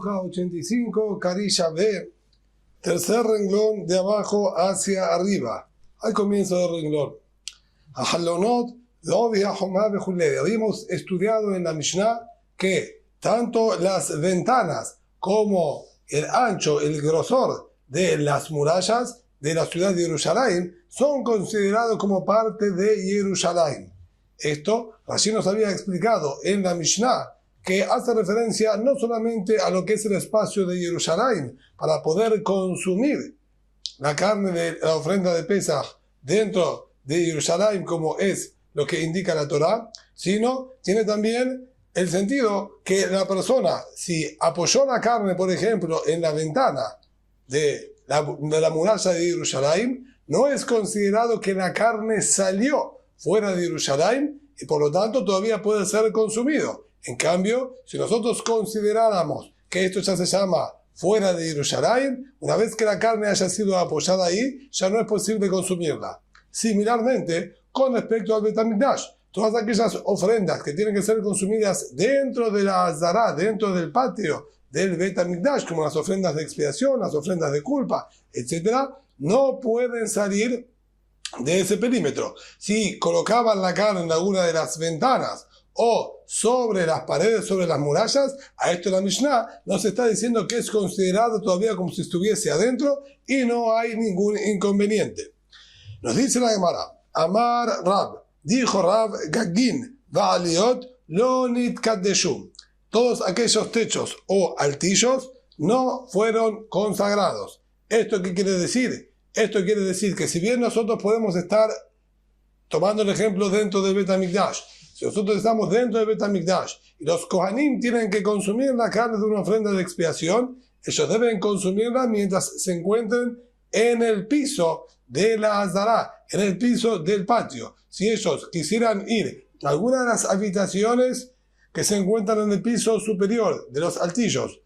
hoja 85, carilla B, tercer renglón de abajo hacia arriba, al comienzo del renglón. Habíamos estudiado en la Mishnah que tanto las ventanas como el ancho, el grosor de las murallas de la ciudad de Jerusalén son considerados como parte de Jerusalén. Esto Rashi nos había explicado en la Mishnah, que hace referencia no solamente a lo que es el espacio de Jerusalén para poder consumir la carne de la ofrenda de Pesaj dentro de Jerusalén, como es lo que indica la Torá, sino tiene también el sentido que la persona, si apoyó la carne, por ejemplo, en la ventana de la muralla de Jerusalén, no es considerado que la carne salió fuera de Jerusalén y por lo tanto todavía puede ser consumido. En cambio, si nosotros consideráramos que esto ya se llama fuera de Jerusalén, una vez que la carne haya sido apoyada ahí, ya no es posible consumirla. Similarmente, con respecto al Bet HaMikdash, todas aquellas ofrendas que tienen que ser consumidas dentro de la Azara, dentro del patio del Bet HaMikdash, como las ofrendas de expiación, las ofrendas de culpa, etc., no pueden salir de ese perímetro. Si colocaban la carne en alguna de las ventanas o sobre las paredes, sobre las murallas, a esto la Mishnah nos está diciendo que es considerado todavía como si estuviese adentro y no hay ningún inconveniente. Nos dice la Gemara, Amar Rab, dijo Rab, Gaggin, Va'aliot, lo nitkadeshu. Todos aquellos techos o altillos no fueron consagrados. ¿Esto qué quiere decir? Esto quiere decir que si bien nosotros podemos estar, tomando el ejemplo dentro del Bet HaMikdash, si nosotros estamos dentro del Bet HaMikdash y los Kohanim tienen que consumir la carne de una ofrenda de expiación, ellos deben consumirla mientras se encuentren en el piso de la Azara, en el piso del patio. Si ellos quisieran ir a alguna de las habitaciones que se encuentran en el piso superior de los altillos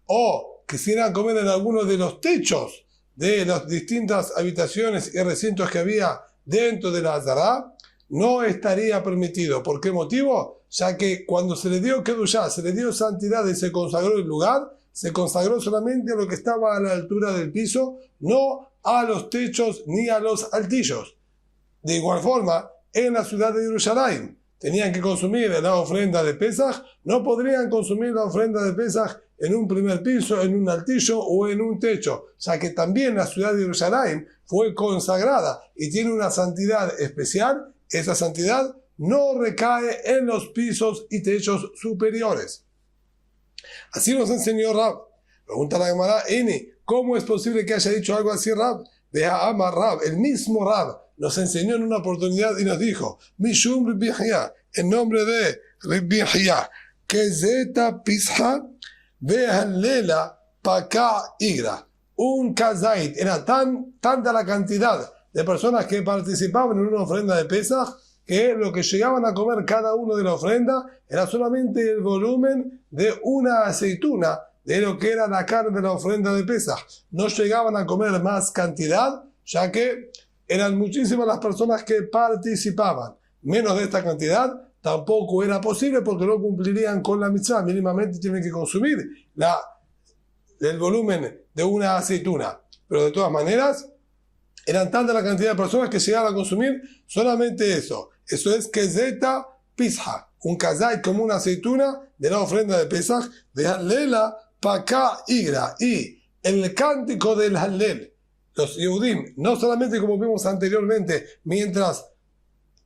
o quisieran comer en alguno de los techos de las distintas habitaciones y recintos que había dentro de la Azara, no estaría permitido. ¿Por qué motivo? Ya que cuando se le dio Kedushá, se le dio santidad y se consagró el lugar, se consagró solamente a lo que estaba a la altura del piso, no a los techos ni a los altillos. De igual forma, en la ciudad de Jerusalén tenían que consumir la ofrenda de Pesaj, no podrían consumir la ofrenda de Pesaj en un primer piso, en un altillo o en un techo, ya que también la ciudad de Jerusalén fue consagrada y tiene una santidad especial. Esa santidad no recae en los pisos y techos superiores. Así nos enseñó Rab. Pregunta la Gemara, ¿cómo es posible que haya dicho algo así Rab? Deja Amar Rab, el mismo Rab nos enseñó en una oportunidad y nos dijo, Mishum Rabbi Yahya, en nombre de Rabbi Yahya, que zeta pisha vehalela paka igra. Un kazait, era tanta la cantidad de personas que participaban en una ofrenda de Pesaj que lo que llegaban a comer cada uno de la ofrenda era solamente el volumen de una aceituna de lo que era la carne de la ofrenda de Pesaj. No llegaban a comer más cantidad, ya que eran muchísimas las personas que participaban. Menos de esta cantidad tampoco era posible porque no cumplirían con la mitzvah. Mínimamente tienen que consumir el volumen de una aceituna. Pero de todas maneras, eran tanta la cantidad de personas que llegaban a consumir solamente eso. Eso es kezeta pisha, un kazait como una aceituna de la ofrenda de Pesaj, de Hallela Paka Igra. Y el cántico del Hallel, los Yehudim, no solamente como vimos anteriormente, mientras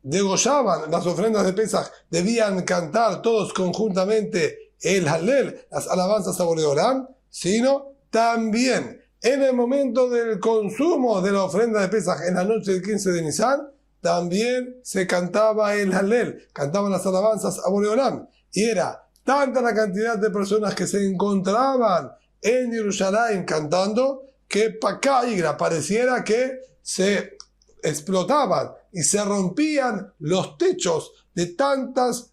degollaban las ofrendas de Pesaj, debían cantar todos conjuntamente el Hallel, las alabanzas a Boreolam, sino también en el momento del consumo de la ofrenda de Pesaj, en la noche del 15 de Nisan, también se cantaba el Hallel, cantaban las alabanzas a Boreolam. Y era tanta la cantidad de personas que se encontraban en Jerusalén cantando, que Pacaigra pareciera que se explotaban y se rompían los techos de tantas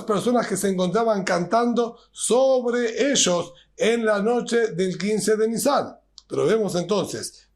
personas que se encontraban cantando sobre ellos en la noche del 15 de Nisan. Pero vemos entonces,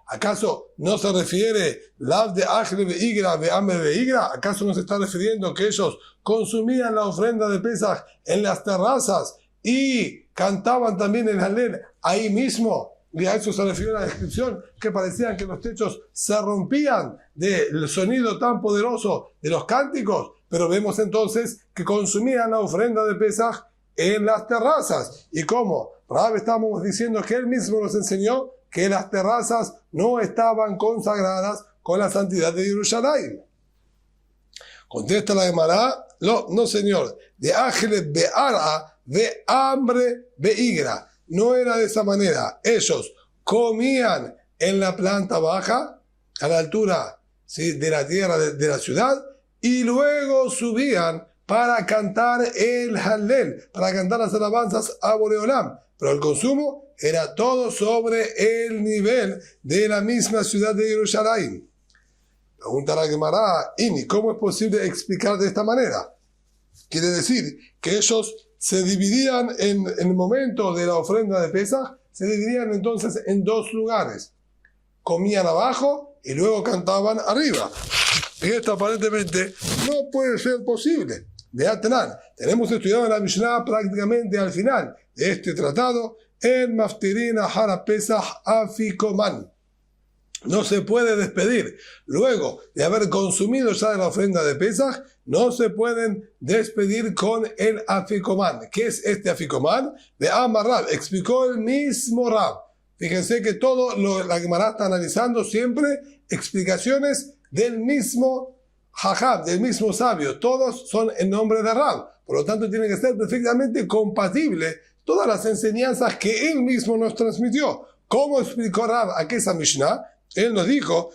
¿acaso no se refiere Lav de Ajle Beigra, Beame Beigra? ¿Acaso no se está refiriendo que ellos consumían la ofrenda de Pesaj en las terrazas y cantaban también el Halel ahí mismo. Y a eso se refiere la descripción, que parecían que los techos se rompían del sonido tan poderoso de los cánticos, pero vemos entonces que consumían la ofrenda de Pesaj en las terrazas. ¿Y cómo? Rab, estamos diciendo que él mismo nos enseñó que las terrazas no estaban consagradas con la santidad de Jerusalén. Contesta la Gemara, no señor, de ángeles be'ara, de hambre be'igra. No era de esa manera. Ellos comían en la planta baja, a la altura, ¿sí?, de la tierra de la ciudad, y luego subían para cantar el Hallel, para cantar las alabanzas a Boreolam. Pero el consumo era todo sobre el nivel de la misma ciudad de Jerusalén. Pregunta la Gemara, Ini, ¿cómo es posible explicar de esta manera? Quiere decir que ellos se dividían en el momento de la ofrenda de Pesaj, se dividían entonces en dos lugares. Comían abajo y luego cantaban arriba. Y esto aparentemente no puede ser posible. De Atenán, tenemos estudiado en la Mishnah prácticamente al final de este tratado, en Maftirin Ahara Pesach Afikoman. No se puede despedir. Luego de haber consumido ya de la ofrenda de Pesaj, no se pueden despedir con el Afikoman. ¿Qué es este Afikoman? De Amar Rab. Explicó el mismo Rab. Fíjense que todo la Gemara está analizando siempre explicaciones del mismo Jajab, del mismo sabio. Todos son en nombre de Rab. Por lo tanto, tiene que ser perfectamente compatible todas las enseñanzas que él mismo nos transmitió. ¿Cómo explicó Rab aquí esa Mishnah? Él nos dijo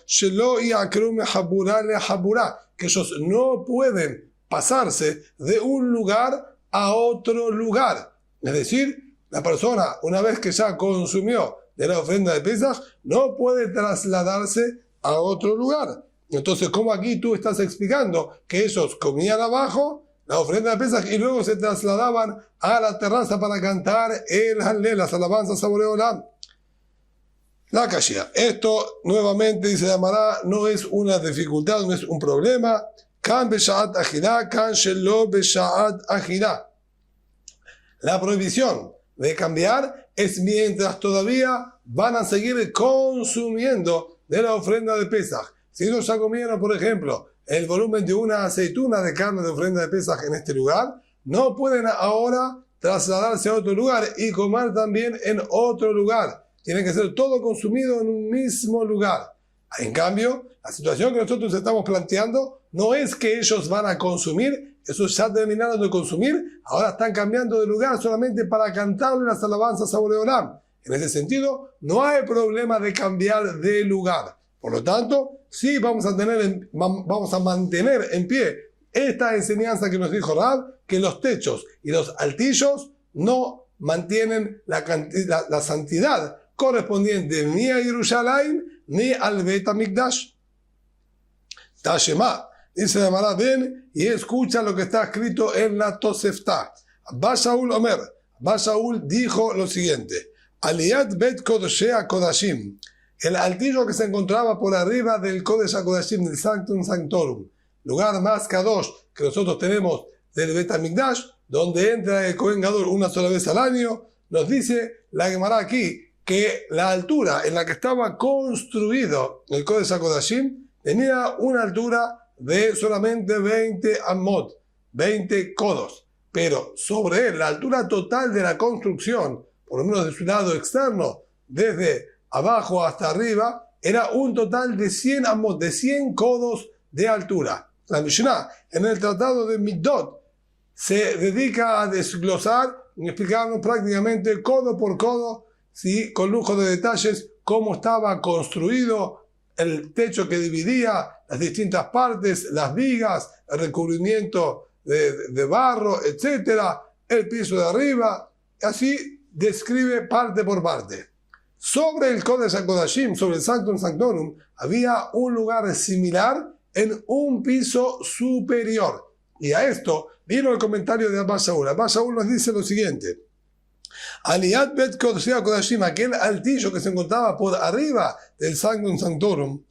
que ellos no pueden pasarse de un lugar a otro lugar. Es decir, la persona, una vez que ya consumió de la ofrenda de Pesaj, no puede trasladarse a otro lugar. Entonces, ¿cómo aquí tú estás explicando que ellos comían abajo la ofrenda de Pesaj y luego se trasladaban a la terraza para cantar el Hallel, las alabanzas a Boreolam? La Kashia. Esto, nuevamente, dice Amará, no es una dificultad, no es un problema. Kan besha'at achila, kan shelo besha'at achila. La prohibición de cambiar es mientras todavía van a seguir consumiendo de la ofrenda de Pesaj. Si ellos ya comieron, por ejemplo, el volumen de una aceituna de carne de ofrenda de Pesaj en este lugar, no pueden ahora trasladarse a otro lugar y comer también en otro lugar. Tiene que ser todo consumido en un mismo lugar. En cambio, la situación que nosotros estamos planteando no es que ellos van a consumir, esos ya terminaron de consumir, ahora están cambiando de lugar solamente para cantarle las alabanzas a Boreolam. En ese sentido, no hay problema de cambiar de lugar. Por lo tanto, sí vamos a mantener en pie esta enseñanza que nos dijo Rab, que los techos y los altillos no mantienen la santidad correspondiente ni a Jerusalén ni al Bet HaMikdash. Tashema, dice la Gemara, ven y escucha lo que está escrito en la Tosefta. Abba Shaul Omer, Abba Shaul dijo lo siguiente: Aliyat Bet Kodesh HaKodashim, el altillo que se encontraba por arriba del Kodesh HaKodashim, del Sanctum Sanctorum, lugar más kadosh que nosotros tenemos del Bet HaMikdash, donde entra el Kohen Gadol una sola vez al año, nos dice la Gemara aquí que la altura en la que estaba construido el Kodesh HaKodashim tenía una altura de solamente 20 amot, 20 codos, pero sobre él la altura total de la construcción, por lo menos de su lado externo, desde abajo hasta arriba, era un total de 100 amot, de 100 codos de altura. La Mishnah, en el tratado de Middot, se dedica a desglosar y explicarnos prácticamente codo por codo, ¿sí?, con lujo de detalles, cómo estaba construido el techo que dividía las distintas partes, las vigas, el recubrimiento de barro, etcétera, el piso de arriba. Así describe parte por parte. Sobre el Kodesh HaKodashim, sobre el Sanctum Sanctorum, había un lugar similar en un piso superior. Y a esto vino el comentario de Abba Shaul. Abba Shaul nos dice lo siguiente: Aliyat Bet Kodesh HaKodashim, aquel altillo que se encontraba por arriba del Sanctum Sanctorum,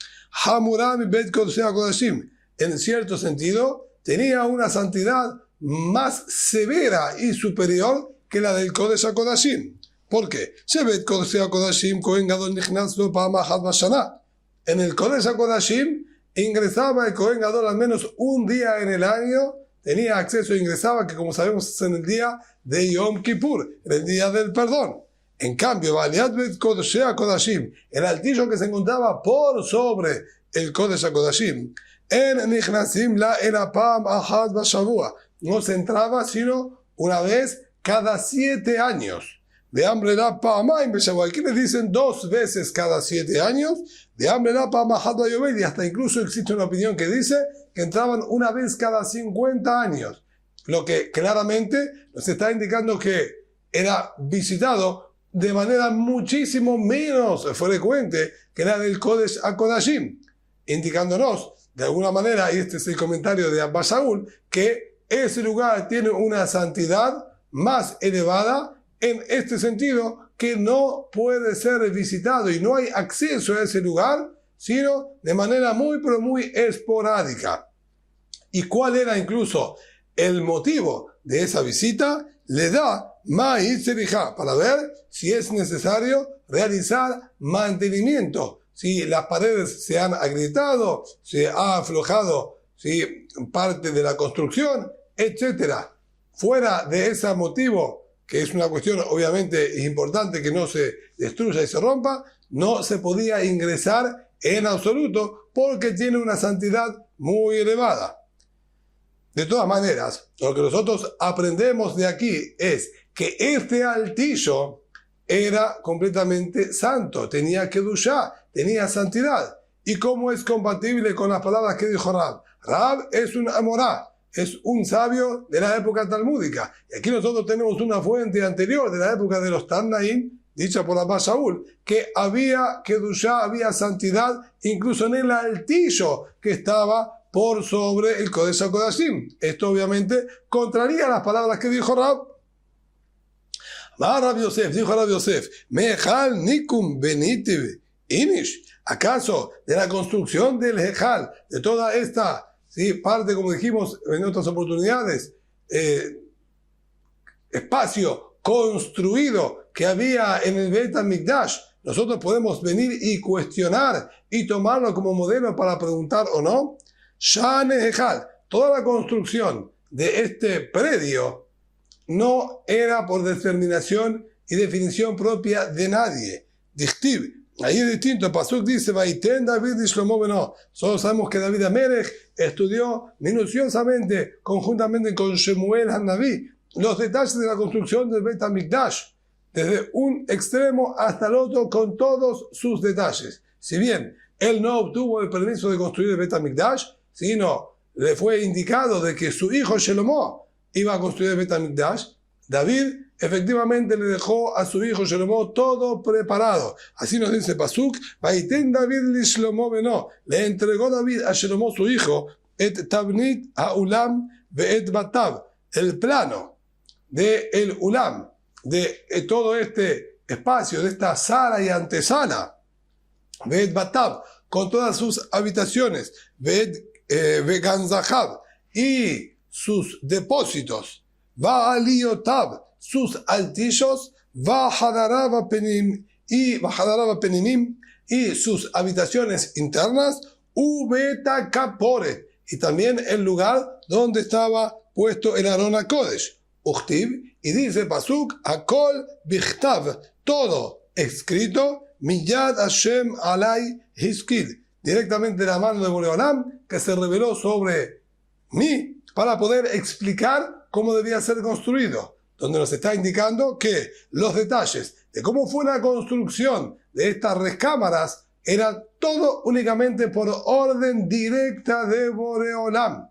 Hamuram Bet Kodesh HaKodashim, en cierto sentido, tenía una santidad más severa y superior que la del Kodesh HaKodashim. ¿Por qué? Shevet Kodesh HaKodashim Kohen Gadol Nichnas Lo Pa'am Achat Bashana. En el Kodesh HaKodashim ingresaba el Kohen Gadol al menos un día en el año, tenía acceso e ingresaba, que como sabemos es en el día de Yom Kippur, en el día del perdón. En cambio, Baliat Bet Kodesh HaKodashim, el altillo que se encontraba por sobre el Kodesh HaKodashim, en Nichnasim la era Pa'am Achat Bashavua, no se entraba sino una vez cada 7 años. De hambre la Pa'amayim Bashavua, aquí les dicen 2 veces cada 7 años. De hambre la Pa'am Achat Bayovel, y hasta incluso existe una opinión que dice que entraban una vez cada 50 años, lo que claramente nos está indicando que era visitado de manera muchísimo menos frecuente que la del Kodesh HaKodashim, indicándonos de alguna manera, y este es el comentario de Abba Shaul, que ese lugar tiene una santidad más elevada en este sentido, que no puede ser visitado y no hay acceso a ese lugar, sino de manera muy pero muy esporádica. ¿Y cuál era incluso el motivo de esa visita? Le da Ma'itzerijá, para ver si es necesario realizar mantenimiento, si las paredes se han agrietado, se ha aflojado parte de la construcción, etc. Fuera de ese motivo, que es una cuestión obviamente importante que no se destruya y se rompa, no se podía ingresar en absoluto porque tiene una santidad muy elevada. De todas maneras, lo que nosotros aprendemos de aquí es que este altillo era completamente santo, tenía kedushá, tenía santidad. ¿Y cómo es compatible con las palabras que dijo Rab? Rab es un amorá, es un sabio de la época talmúdica. Y aquí nosotros tenemos una fuente anterior de la época de los Tannaim, dicha por Abba Shaul, que había kedushá, había santidad, incluso en el altillo que estaba por sobre el Kodesh HaKodashim. Esto obviamente contraría las palabras que dijo Rab. Rab Yosef, dijo Rab Yosef, Mehal Nikum Benitiv Inish. ¿Acaso de la construcción del Hejal, de toda esta parte, como dijimos en otras oportunidades, espacio construido que había en el Beit HaMikdash, nosotros podemos venir y cuestionar y tomarlo como modelo para preguntar o no? Shane Hejal, toda la construcción de este predio no era por determinación y definición propia de nadie. Dichtiv, ahí es distinto. Pasuk dice, Vaiten David y Shlomo Beno. Solo sabemos que David Amelech estudió minuciosamente, conjuntamente con Shemuel Hanaví, los detalles de la construcción del Beit HaMikdash, desde un extremo hasta el otro, con todos sus detalles. Si bien él no obtuvo el permiso de construir el Beit HaMikdash, sino le fue indicado de que su hijo Shelomo iba a construir el Beit HaMikdash, David efectivamente le dejó a su hijo Shelomo todo preparado. Así nos dice Pasuk, Vaiten David li Shlomo beno, le entregó David a Shelomo su hijo, et tabnit ha'ulam ve'et batav, el plano de el ulam, de todo este espacio, de esta sala y antesala, ve'et batav, con todas sus habitaciones, ve'gan zahab, y sus depósitos, va'aliotav, sus altillos, va'hadarab penim, y sus habitaciones internas, ubeta kaporet, y también el lugar donde estaba puesto el Aron HaKodesh, Uchtiv, y dice Pasuk, Akol bichtav, todo escrito, Miyad Hashem alay hiskid, directamente de la mano de Boreolam, que se reveló sobre mí para poder explicar cómo debía ser construido, donde nos está indicando que los detalles de cómo fue la construcción de estas recámaras eran todo únicamente por orden directa de Boreolam.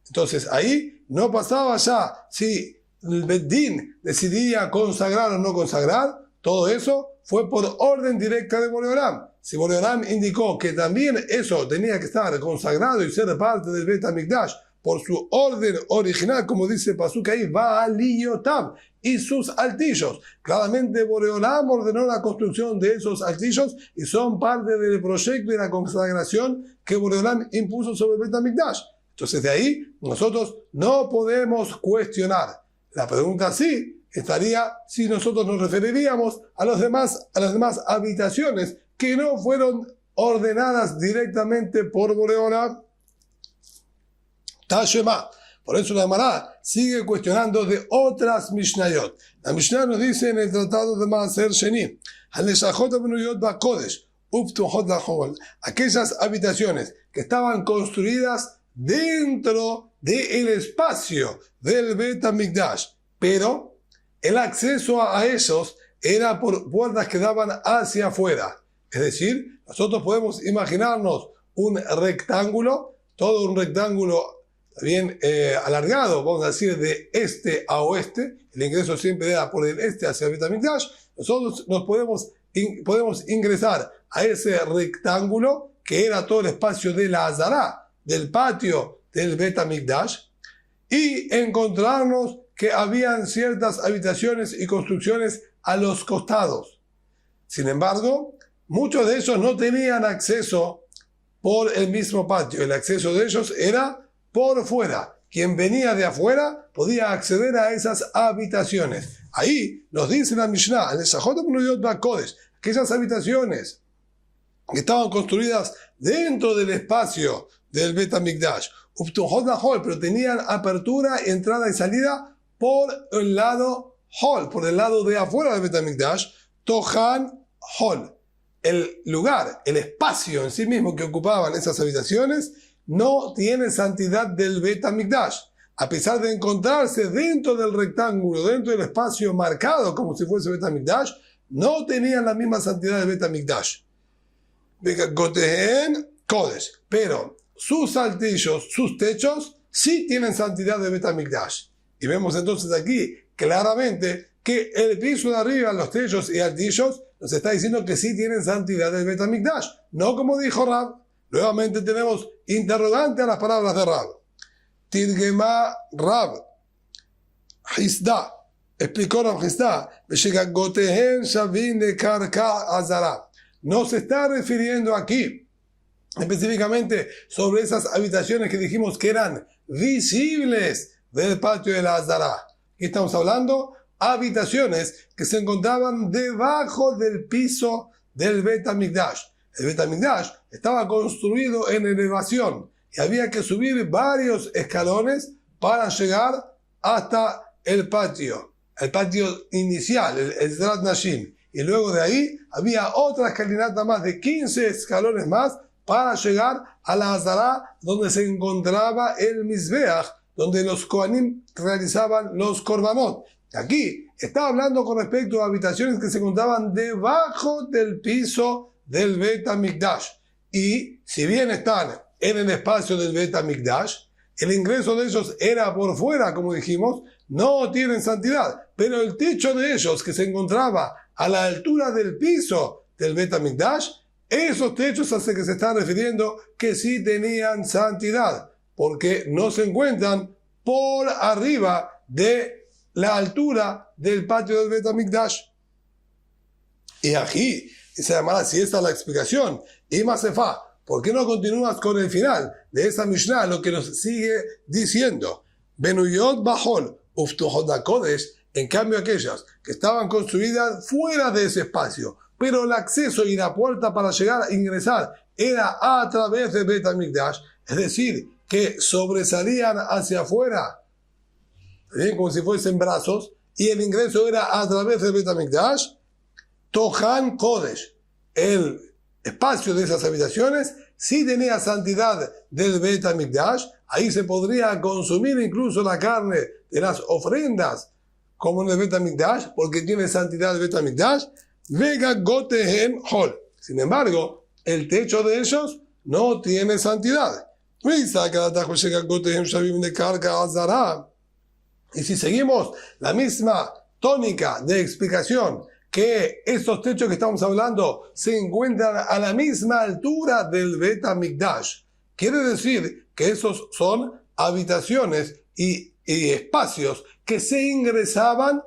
Entonces ahí no pasaba ya si el Beddin decidía consagrar o no consagrar, todo eso fue por orden directa de Boreolam. Si Boreolam indicó que también eso tenía que estar consagrado y ser parte del Beit HaMikdash por su orden original, como dice Pasuk ahí, Ba'aliotav, y sus altillos. Claramente Boreolam ordenó la construcción de esos altillos y son parte del proyecto y la consagración que Boreolam impuso sobre el Beit HaMikdash. Entonces de ahí nosotros no podemos cuestionar. La pregunta sí estaría si nosotros nos referiríamos a las demás habitaciones que no fueron ordenadas directamente por Boreolam. Tashema. Por eso la Gemara sigue cuestionando de otras Mishnayot. La Mishnah nos dice en el tratado de Maaser Sheni, aquellas habitaciones que estaban construidas dentro del espacio del Bet HaMikdash, pero el acceso a ellos era por puertas que daban hacia afuera. Es decir, nosotros podemos imaginarnos un rectángulo, todo un rectángulo bien alargado, vamos a decir de este a oeste, el ingreso siempre era por el este hacia el Bet HaMikdash. Nosotros nos podemos ingresar a ese rectángulo que era todo el espacio de la Azará, del patio del Bet HaMikdash, y encontrarnos que habían ciertas habitaciones y construcciones a los costados. Sin embargo, muchos de ellos no tenían acceso por el mismo patio. El acceso de ellos era por fuera. Quien venía de afuera podía acceder a esas habitaciones. Ahí nos dice la Mishnah, aquellas habitaciones que estaban construidas dentro del espacio del Bet HaMikdash, pero tenían apertura, entrada y salida por el lado Hol, por el lado de afuera del Bet HaMikdash, Tohan Hol. El lugar, el espacio en sí mismo que ocupaban esas habitaciones no tiene santidad del Bet HaMikdash. A pesar de encontrarse dentro del rectángulo, dentro del espacio marcado como si fuese Bet HaMikdash, no tenían la misma santidad del Bet HaMikdash. Pero sus altillos, sus techos, sí tienen santidad de Bet HaMikdash. Y vemos entonces aquí claramente que el piso de arriba, los techos y altillos, nos está diciendo que sí tienen santidad del Bet HaMikdash. No como dijo Rab. Nuevamente tenemos interrogante a las palabras de Rab. Tirgema Rab. Hisda. Explicó Rab Hisda. No se está refiriendo aquí específicamente sobre esas habitaciones que dijimos que eran visibles del patio de la Azara. Aquí estamos hablando habitaciones que se encontraban debajo del piso del Bet HaMikdash. El Bet HaMikdash estaba construido en elevación y había que subir varios escalones para llegar hasta el patio inicial, el Zrat Nashim. Y luego de ahí había otra escalinata más de 15 escalones más para llegar a la Azara, donde se encontraba el Mizbeach, donde los Kohanim realizaban los Korbanot. Aquí está hablando con respecto a habitaciones que se encontraban debajo del piso del Bet HaMikdash. Y si bien están en el espacio del Bet HaMikdash, el ingreso de ellos era por fuera, como dijimos, no tienen santidad. Pero el techo de ellos, que se encontraba a la altura del piso del Bet HaMikdash, esos techos hace que se están refiriendo que sí tenían santidad, porque no se encuentran por arriba de la altura del patio del Bet HaMikdash. Y aquí se llamará, si esta es la explicación, y Masefa, ¿por qué no continúas con el final de esa Mishnah, lo que nos sigue diciendo? Benuyot Bahol, Uftuhot HaKodesh, en cambio aquellas que estaban construidas fuera de ese espacio, pero el acceso y la puerta para llegar a ingresar era a través del Bet HaMikdash, es decir, que sobresalían hacia afuera, ¿bien? Como si fuesen brazos, y el ingreso era a través del Bet HaMikdash. Tohan Kodesh, el espacio de esas habitaciones, sí tenía santidad del Bet HaMikdash. Ahí se podría consumir incluso la carne de las ofrendas, como en el Bet HaMikdash, porque tiene santidad del Bet HaMikdash. Vega Gotehen Hol. Sin embargo, el techo de ellos no tiene santidad. Y si seguimos la misma tónica de explicación, que estos techos que estamos hablando se encuentran a la misma altura del Bet HaMikdash, quiere decir que esos son habitaciones y espacios que se ingresaban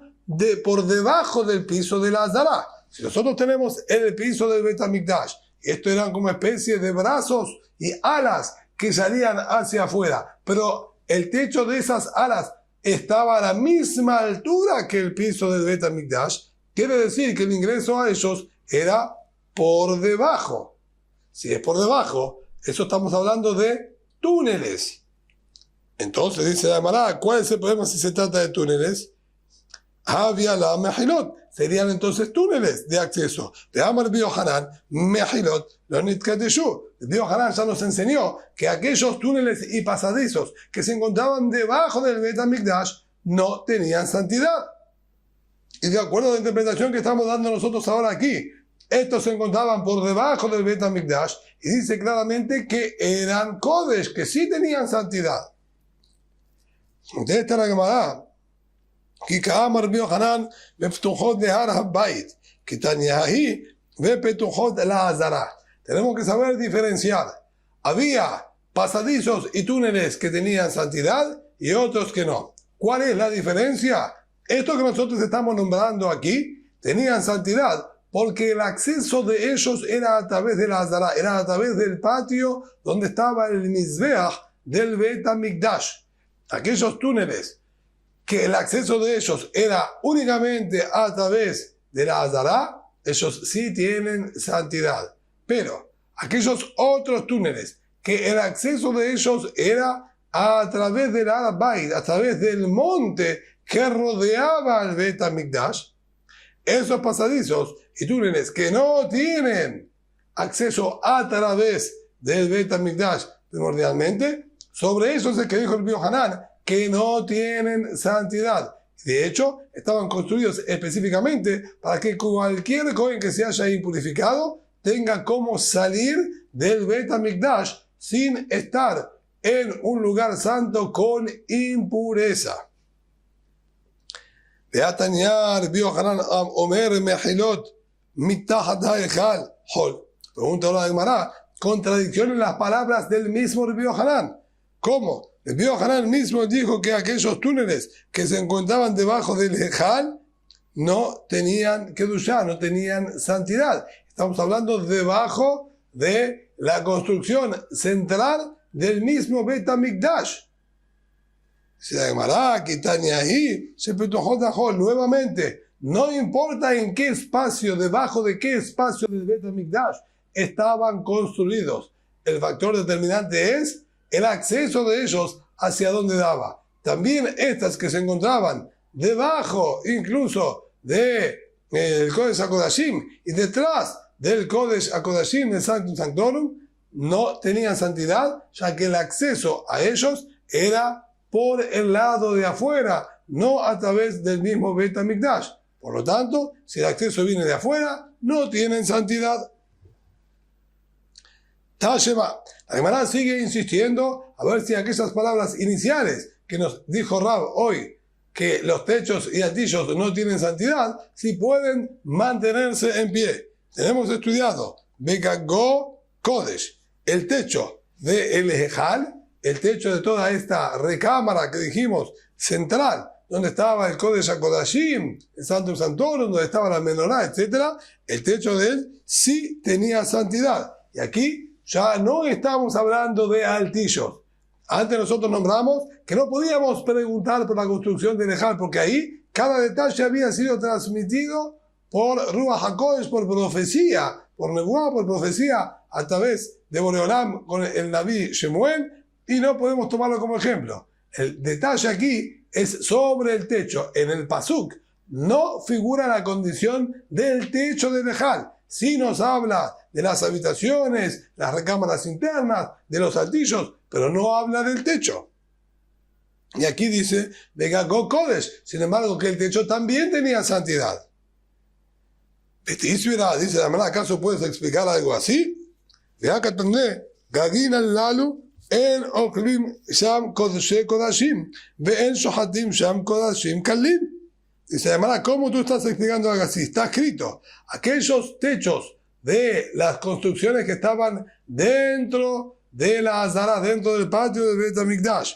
por debajo del piso de la Azara. Si nosotros tenemos el piso del Bet HaMikdash, esto eran como especie de brazos y alas que salían hacia afuera, pero el techo de esas alas estaba a la misma altura que el piso del Bet HaMikdash, quiere decir que el ingreso a ellos era por debajo. Si es por debajo, eso estamos hablando de túneles. Entonces dice la Gemara, ¿cuál es el problema si se trata de túneles? Había la mejilot, serían entonces túneles de acceso. De Amar Rabbi Yohanan, mejilot, lo nitkadeshu. Rabbi Yohanan ya nos enseñó que aquellos túneles y pasadizos que se encontraban debajo del Bet HaMikdash no tenían santidad. Y de acuerdo a la interpretación que estamos dando nosotros ahora aquí, estos se encontraban por debajo del Bet HaMikdash y dice claramente que eran Kodesh, que sí tenían santidad. Entonces esta es la Gemara. כי כאמר רבי יוחנן בפתוחות להר הבית, כתניא היא בפתוחות לעזרה. Tenemos que saber diferenciar. Había pasadizos y túneles que tenían santidad y otros que no. ¿Cuál es la diferencia? Estos que nosotros estamos nombrando aquí tenían santidad porque el acceso de ellos era a través de la Azara, era a través del patio donde estaba el Mizbeach del Bet HaMikdash. Aquellos túneles que el acceso de ellos era únicamente a través de la Azara, ellos sí tienen santidad. Pero aquellos otros túneles que el acceso de ellos era a través del Arabait, a través del monte que rodeaba al Bet HaMikdash, esos pasadizos y túneles que no tienen acceso a través del Bet HaMikdash primordialmente, sobre eso es el que dijo el Rabbi Yohanan, que no tienen santidad. De hecho, estaban construidos específicamente para que cualquier cohen que se haya impurificado tenga como salir del Bet HaMikdash sin estar en un lugar santo con impureza. Beatanyar, Biohanan, Omer, Mejilot, Mitahad Ha'echal, Hol. Pregunta ahora de Gemara, contradicción en las palabras del mismo Rabbi Yohanan. ¿Cómo? Rabbi Yohanan mismo dijo que aquellos túneles que se encontraban debajo del Ejal no tenían Kedushá, no tenían santidad. Estamos hablando debajo de la construcción central del mismo Bet HaMikdash. Si la Gemara, Kitania ahí, se petujó nuevamente. No importa en qué espacio, debajo de qué espacio del Bet HaMikdash estaban construidos. El factor determinante es el acceso de ellos hacia donde daba. También estas que se encontraban debajo incluso del Kodesh HaKodashim y detrás del Kodesh HaKodashim del Sanctum Sanctorum no tenían santidad, ya que el acceso a ellos era por el lado de afuera, no a través del mismo Bet HaMikdash. Por lo tanto, si el acceso viene de afuera, no tienen santidad. Tashema. La Gemara sigue insistiendo a ver si aquellas palabras iniciales que nos dijo Rab hoy, que los techos y altillos no tienen santidad, si pueden mantenerse en pie. Tenemos estudiado Begago Kodesh, el techo del Ejal, el techo de toda esta recámara que dijimos central, donde estaba el Kodesh HaKodashim, el Sanctum Sanctorum, donde estaba la menorá, etc. El techo de él sí tenía santidad. Y aquí ya no estamos hablando de altillos. Antes nosotros nombramos que no podíamos preguntar por la construcción del Ejal, porque ahí cada detalle había sido transmitido por Ruach HaKodesh, por profecía, por Nebuá, por profecía a través de Boreolam con el Naví Shemuel, y no podemos tomarlo como ejemplo. El detalle aquí es sobre el techo. En el Pasuk no figura la condición del techo del Ejal. Sí nos habla de las habitaciones, las recámaras internas, de los altillos, pero no habla del techo. Y aquí dice, Begagó Kodesh, sin embargo que el techo también tenía santidad. Dice la Gemara, ¿acaso puedes explicar algo así? Vea que tendré, Gagin al-Lalu, en Oklim Sham Kodeshe Kodashim, ve en Shohatim Sham Kodashim Kalim. Dice la Gemara, ¿cómo tú estás explicando algo así? Está escrito, aquellos techos de las construcciones que estaban dentro de la Azara, dentro del patio del Bet HaMikdash,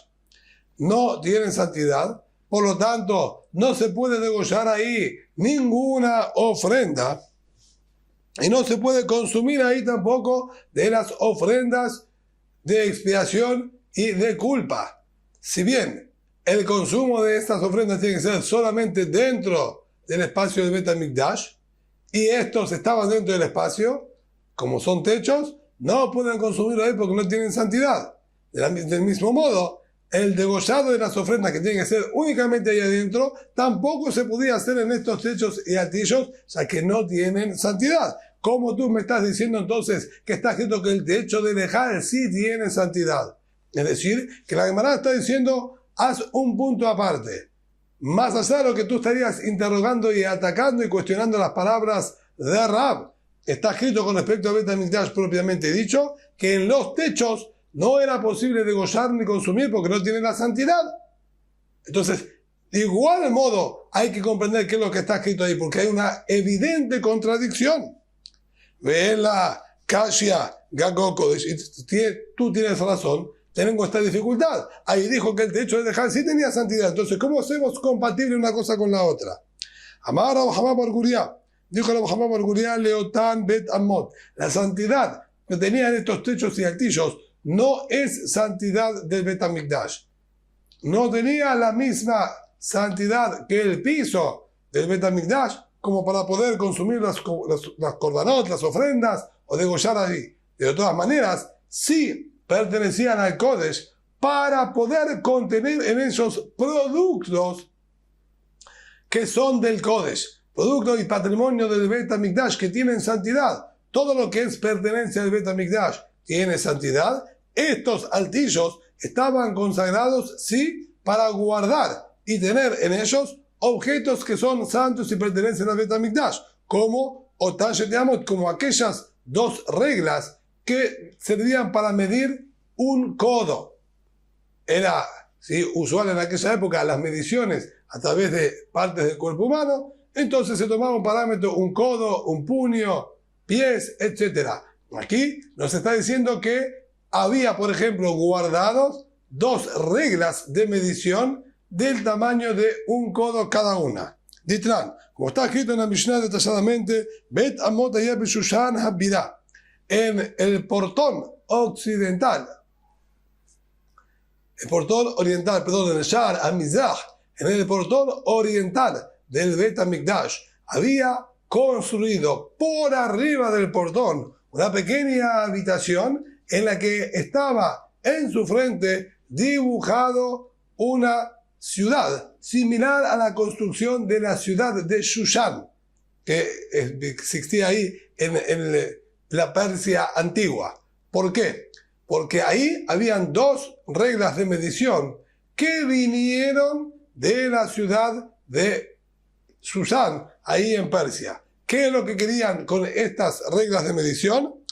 no tienen santidad, por lo tanto no se puede degollar ahí ninguna ofrenda y no se puede consumir ahí tampoco de las ofrendas de expiación y de culpa. Si bien el consumo de estas ofrendas tiene que ser solamente dentro del espacio del Bet HaMikdash, y estos estaban dentro del espacio, como son techos, no pueden consumirlo ahí porque no tienen santidad. Del mismo modo, el degollado de las ofrendas que tienen que ser únicamente ahí adentro, tampoco se podía hacer en estos techos y altillos, ya que no tienen santidad. ¿Cómo tú me estás diciendo entonces que está escrito que el techo de Lejal sí tiene santidad? Es decir, que la Gemara está diciendo, haz un punto aparte. Más allá de lo que tú estarías interrogando y atacando y cuestionando las palabras de Rab, está escrito con respecto a Bet HaMikdash propiamente dicho, que en los techos no era posible degollar ni consumir porque no tienen la santidad. Entonces, de igual modo, hay que comprender qué es lo que está escrito ahí, porque hay una evidente contradicción. Ve la Kashia Gagokodesh, y tú tienes razón, tengo esta dificultad. Ahí dijo que el techo de Lejal sí tenía santidad. Entonces, ¿cómo hacemos compatible una cosa con la otra? Amar Abraham Barguria, dijo Abraham Barguria, Leotan Bet Amot. La santidad que tenían estos techos y altillos no es santidad del Bet HaMikdash. No tenía la misma santidad que el piso del Bet HaMikdash como para poder consumir las korbanot, las ofrendas o degollar allí. De todas maneras, sí pertenecían al Kodesh para poder contener en esos productos que son del Kodesh, productos y patrimonio del Bet HaMikdash que tienen santidad. Todo lo que es pertenencia del Bet HaMikdash tiene santidad. Estos altillos estaban consagrados, sí, para guardar y tener en ellos objetos que son santos y pertenecen al Bet HaMikdash, como Otan Sheteamot, como aquellas dos reglas que servían para medir un codo. Era usual en aquella época las mediciones a través de partes del cuerpo humano, entonces se tomaba un parámetro, un codo, un puño, pies, etc. Aquí nos está diciendo que había, por ejemplo, guardados dos reglas de medición del tamaño de un codo cada una. Ditran, como está escrito en la Mishnah detalladamente, Bet Amot Hayah B'Shushan Habirah, en el portón occidental, el portón oriental, perdón, en el Sha'ar HaMizrach, en el portón oriental del Bet HaMikdash, había construido por arriba del portón una pequeña habitación en la que estaba en su frente dibujado una ciudad similar a la construcción de la ciudad de Shushan, que existía ahí en la Persia antigua. ¿Por qué? Porque ahí habían dos reglas de medición que vinieron de la ciudad de Shushan, ahí en Persia. ¿Qué es lo que querían con estas reglas de medición?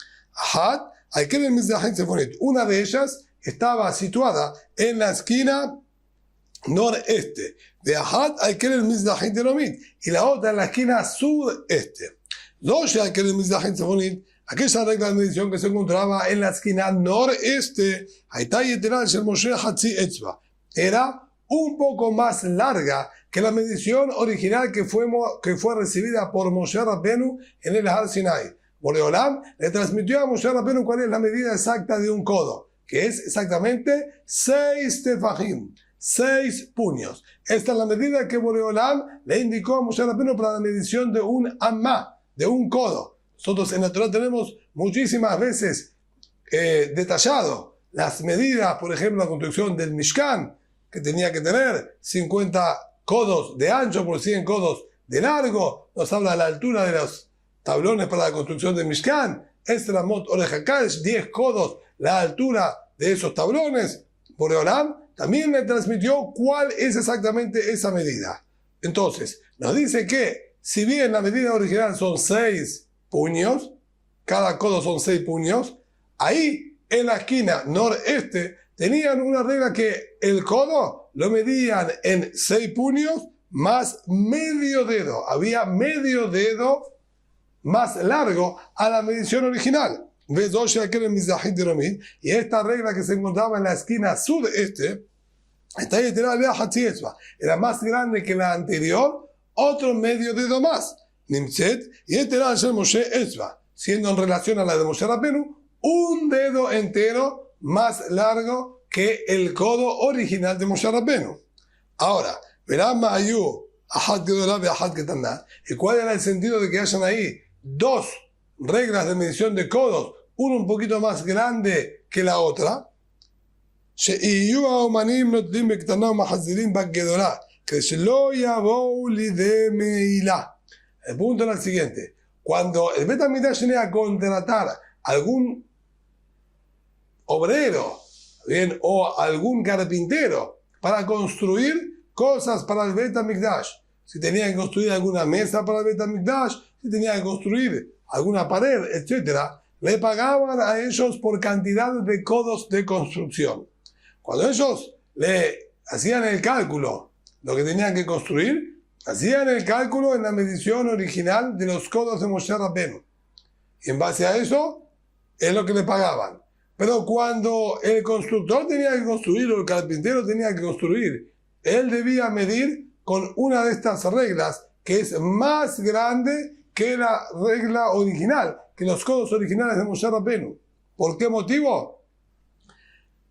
Una de ellas estaba situada en la esquina noreste de Ahad Aikel Mizrahit Deromit y la otra en la esquina sudeste. Aquella regla de medición que se encontraba en la esquina noreste era un poco más larga que la medición original que fue recibida por Moshe Rabbenu en el Har Sinai. Boreolam le transmitió a Moshe Rabbenu cuál es la medida exacta de un codo, que es exactamente 6 tefajim, 6 puños. Esta es la medida que Boreolam le indicó a Moshe Rabbenu para la medición de un amma, de un codo. Nosotros en la Torah tenemos muchísimas veces detallado las medidas, por ejemplo, la construcción del Mishkan, que tenía que tener 50 codos de ancho por 100 codos de largo. Nos habla de la altura de los tablones para la construcción del Mishkan. Esramot Orejakash, 10 codos la altura de esos tablones. Boreolam también le transmitió cuál es exactamente esa medida. Entonces, nos dice que si bien la medida original son 6 puños, cada codo son 6 puños, ahí en la esquina noreste tenían una regla que el codo lo medían en 6 puños más medio dedo. Había medio dedo más largo a la medición original. Y esta regla que se encontraba en la esquina sudeste era más grande que la anterior, otro medio dedo más. Nimtzet, y este era el Moshe Etzba, siendo en relación a la de Moshe Rabbenu, un dedo entero más largo que el codo original de Moshe Rabbenu. Ahora, verán Mahayu, Ahad Gedolá y Ahad Ketaná. ¿Y cuál era el sentido de que hayan ahí dos reglas de medición de codos, uno un poquito más grande que la otra? שיהיו האומנים נוטלים בקטנה ומחזירים בגדולה, כדי שלא יבואו לידי מעילה. El punto era el siguiente: cuando el Bet HaMikdash tenía que contratar algún obrero, bien, o algún carpintero para construir cosas para el Bet HaMikdash, si tenía que construir alguna mesa para el Bet HaMikdash, si tenía que construir alguna pared, etc., le pagaban a ellos por cantidad de codos de construcción. Cuando ellos le hacían el cálculo, lo que tenían que construir, hacían el cálculo en la medición original de los codos de Moshe Rabbeinu. Y en base a eso, es lo que le pagaban. Pero cuando el constructor tenía que construir, o el carpintero tenía que construir, él debía medir con una de estas reglas, que es más grande que la regla original, que los codos originales de Moshe Rabbeinu. ¿Por qué motivo?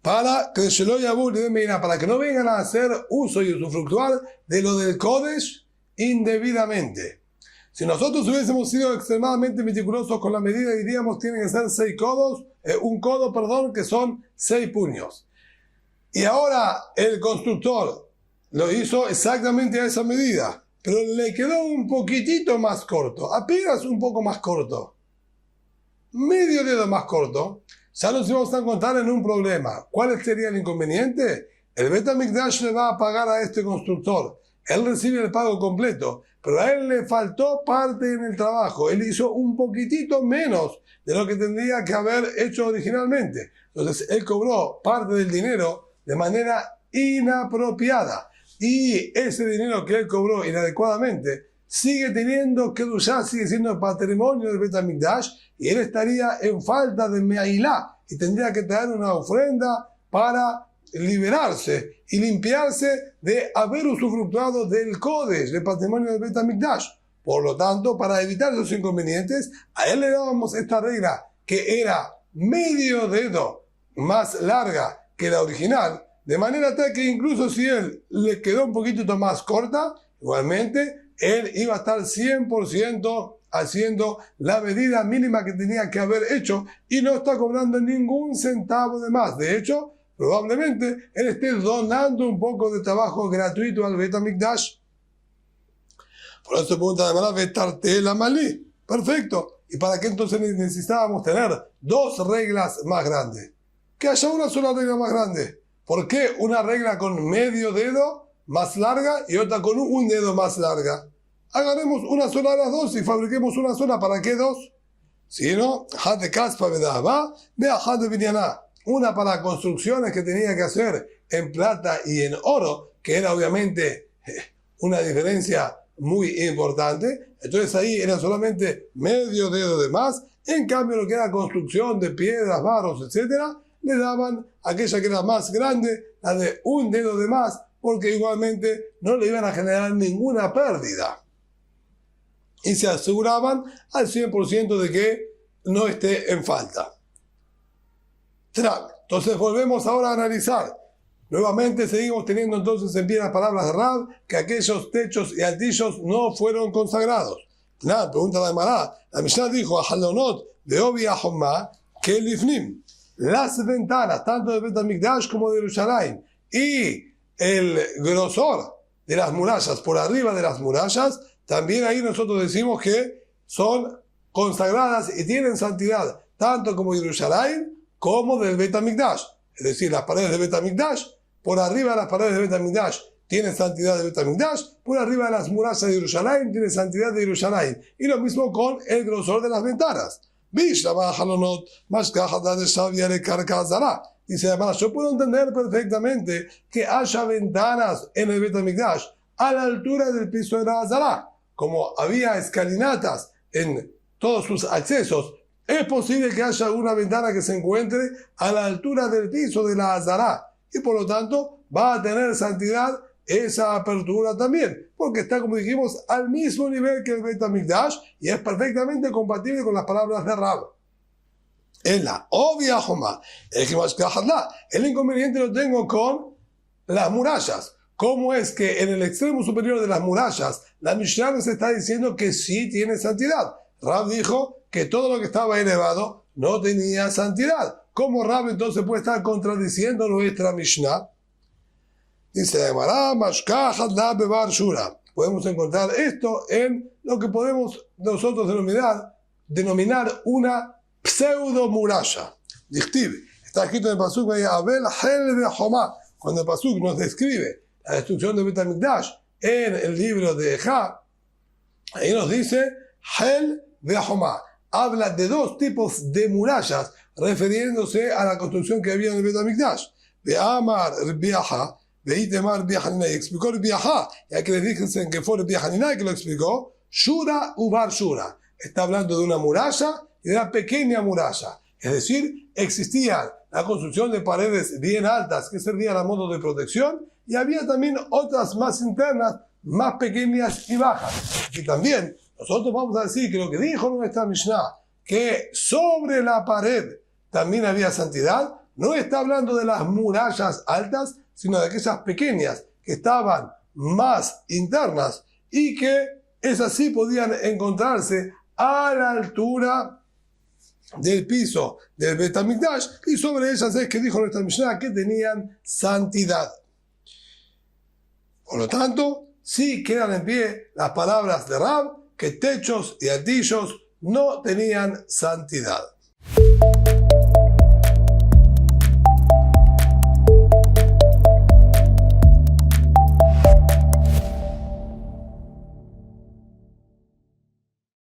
Para que no vengan a hacer uso y usufructuar de lo del Kodesh indebidamente. Si nosotros hubiésemos sido extremadamente meticulosos con la medida, diríamos tienen que ser 6 codos, un codo, perdón, que son 6 puños. Y ahora el constructor lo hizo exactamente a esa medida, pero le quedó un poquitito más corto, apenas un poco más corto, medio dedo más corto. Ya nos vamos a encontrar en un problema. ¿Cuál sería el inconveniente? El Bet HaMikdash le va a pagar a este constructor. Él recibe el pago completo, pero a él le faltó parte en el trabajo. Él hizo un poquitito menos de lo que tendría que haber hecho originalmente. Entonces, él cobró parte del dinero de manera inapropiada. Y ese dinero que él cobró inadecuadamente sigue teniendo Kedushá, sigue siendo patrimonio del Bet HaMikdash, y él estaría en falta de Me'ilá y tendría que traer una ofrenda para liberarse y limpiarse de haber usufructuado del Kodesh, del patrimonio del Bet HaMikdash. Por lo tanto, para evitar esos inconvenientes, a él le dábamos esta regla que era medio dedo más larga que la original, de manera tal que incluso si él le quedó un poquito más corta, igualmente él iba a estar 100% haciendo la medida mínima que tenía que haber hecho y no está cobrando ningún centavo de más. De hecho, probablemente él esté donando un poco de trabajo gratuito al Bet HaMikdash. Por eso pregunta de Vetarte la Malí. Perfecto. ¿Y para qué entonces necesitábamos tener dos reglas más grandes? Que haya una sola regla más grande. ¿Por qué una regla con medio dedo más larga y otra con un dedo más larga? Agarremos una sola de las dos y fabriquemos una sola. ¿Para qué dos? Si no, had de caspa vedaba, ve a had de binyaná. Una para construcciones que tenía que hacer en plata y en oro, que era obviamente una diferencia muy importante. Entonces ahí era solamente medio dedo de más. En cambio, lo que era construcción de piedras, barros, etcétera, le daban aquella que era más grande, la de un dedo de más, porque igualmente no le iban a generar ninguna pérdida. Y se aseguraban al 100% de que no esté en falta. Entonces volvemos ahora a analizar. Nuevamente seguimos teniendo entonces en pie las palabras de Rab, que aquellos techos y altillos no fueron consagrados. Pregunta la Gemara. La Mishnah dijo a Halonot de Obi Ahomá que Lifnim, las ventanas, tanto de Bet HaMikdash como de Jerusalén, y el grosor de las murallas, por arriba de las murallas, también ahí nosotros decimos que son consagradas y tienen santidad, tanto como Jerusalén como del Bet HaMikdash. Es decir, las paredes de Bet HaMikdash, por arriba de las paredes de Bet HaMikdash, tienen santidad de Bet HaMikdash, por arriba de las murallas de Jerusalén, tiene santidad de Jerusalén. Y lo mismo con el grosor de las ventanas. Dice además, yo puedo entender perfectamente que haya ventanas en el Bet HaMikdash a la altura del piso de la Azara. Como había escalinatas en todos sus accesos, es posible que haya alguna ventana que se encuentre a la altura del piso de la Azara. Y por lo tanto va a tener santidad esa apertura también, porque está, como dijimos, al mismo nivel que el Bet HaMikdash y es perfectamente compatible con las palabras de Rab. En la obvia Joma, el inconveniente lo tengo con las murallas. ¿Cómo es que en el extremo superior de las murallas la Mishnah nos está diciendo que sí tiene santidad? Rab dijo que todo lo que estaba elevado no tenía santidad. ¿Cómo Rab entonces puede estar contradiciendo nuestra Mishnah? Dice podemos encontrar esto en lo que podemos nosotros denominar una pseudo muralla. Está escrito en el pasuk cuando el pasuk nos describe la destrucción de Bet HaMikdash en el libro de Ejá, ahí nos dice Hel ve'Homá. Habla de dos tipos de murallas refiriéndose a la construcción que había en el Bet HaMikdash. Ve'amar Biaha, Ve'itemar Biahanina. Y explicó el Biaha, ya que les dije que fue el Biahanina que lo explicó, Shura Ubar Shura. Está hablando de una muralla y de una pequeña muralla. Es decir, existían la construcción de paredes bien altas que servían a modo de protección y había también otras más internas, más pequeñas y bajas. Y también nosotros vamos a decir que lo que dijo nuestra Mishnah, que sobre la pared también había santidad, no está hablando de las murallas altas, sino de aquellas pequeñas que estaban más internas y que esas sí podían encontrarse a la altura del piso del Bet HaMikdash, y sobre ellas es que dijo nuestra Mishnah que tenían santidad. Por lo tanto, sí quedan en pie las palabras de Rab, que techos y altillos no tenían santidad.